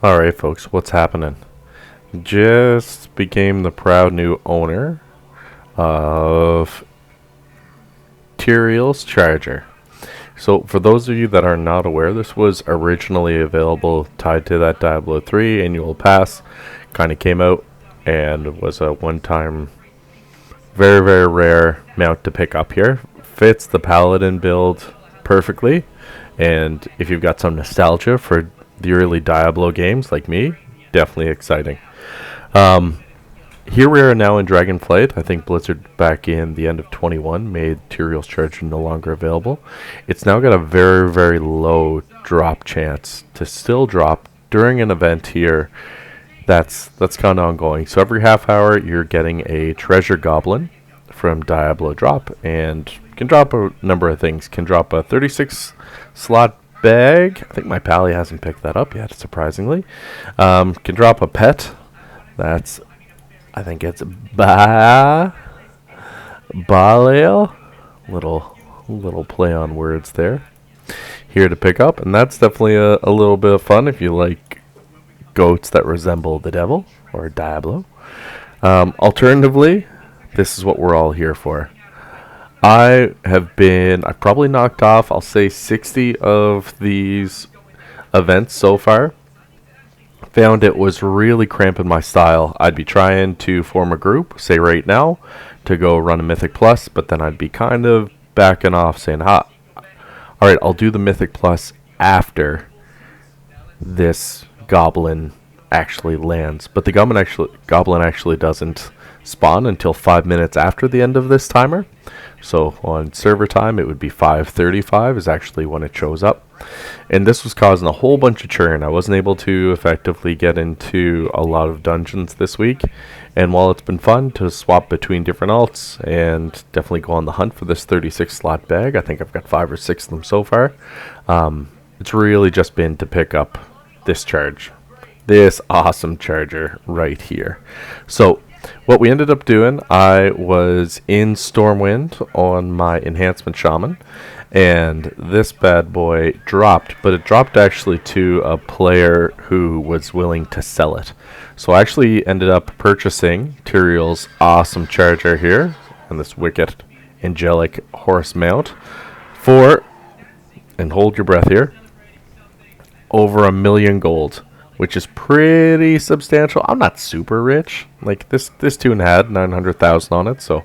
Alright folks, what's happening? Just became the proud new owner of Tyreal's charger. So for those of you that are not aware, this was originally available tied to that Diablo 3 annual pass. Kind of came out and was a one-time, very, very rare mount to pick up here. Fits the paladin build perfectly. And if you've got some nostalgia for the early Diablo games like me, definitely exciting. Here we are now in Dragonflight. I think Blizzard back in the end of 21 made Tyreal's charger no longer available. It's now got a very, very low drop chance to still drop during an event here that's kind of ongoing. So every half hour you're getting a treasure goblin from Diablo drop, and can drop a number of things. Can drop a 36 slot bag. I think my pally hasn't picked that up yet, surprisingly. Can drop a pet. That's, I think it's Balael. Little play on words there. Here to pick up, and that's definitely a little bit of fun if you like goats that resemble the devil or Diablo. Alternatively, this is what we're all here for. I've probably knocked off, I'll say 60 of these events so far. Found it was really cramping my style. I'd be trying to form a group, say right now, to go run a Mythic Plus, but then I'd be kind of backing off saying, alright, I'll do the Mythic Plus after this goblin actually lands. But the goblin actually doesn't spawn until 5 minutes after the end of this timer. So on server time, it would be 5:35 is actually when it shows up. And this was causing a whole bunch of churn. I wasn't able to effectively get into a lot of dungeons this week. And while it's been fun to swap between different alts and definitely go on the hunt for this 36 slot bag, I think I've got 5 or 6 of them so far. It's really just been to pick up this charge. This awesome charger right here. So what we ended up doing, I was in Stormwind on my enhancement shaman, and this bad boy dropped, but it dropped actually to a player who was willing to sell it. So I actually ended up purchasing Tyreal's awesome charger here, and this wicked angelic horse mount for, and hold your breath here, over 1 million gold. Which is pretty substantial. I'm not super rich. Like this tune had 900,000 on it, so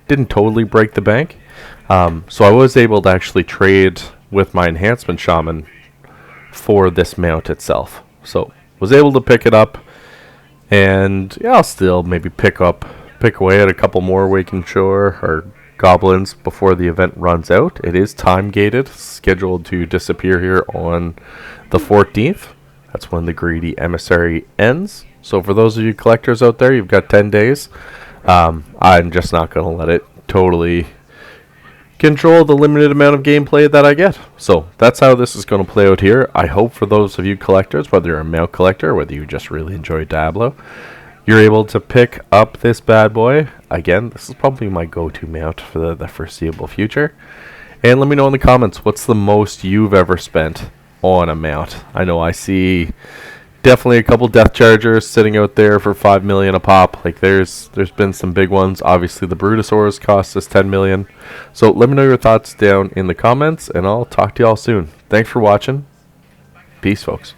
didn't totally break the bank. So I was able to actually trade with my enhancement shaman for this mount itself. So was able to pick it up, and yeah, I'll still maybe pick away at a couple more Waking Shore or goblins before the event runs out. It is time gated, scheduled to disappear here on the 14th. That's when the greedy emissary ends. So for those of you collectors out there, you've got 10 days. I'm just not going to let it totally control the limited amount of gameplay that I get. So that's how this is going to play out here. I hope for those of you collectors, whether you're a mount collector or whether you just really enjoy Diablo, you're able to pick up this bad boy. Again, this is probably my go-to mount for the foreseeable future. And let me know in the comments, what's the most you've ever spent on a mount? I know I see definitely a couple death chargers sitting out there for 5 million a pop. Like there's been some big ones. Obviously the Brutosaurs cost us 10 million. So let me know your thoughts down in the comments, and I'll talk to y'all soon. Thanks for watching. Peace, folks.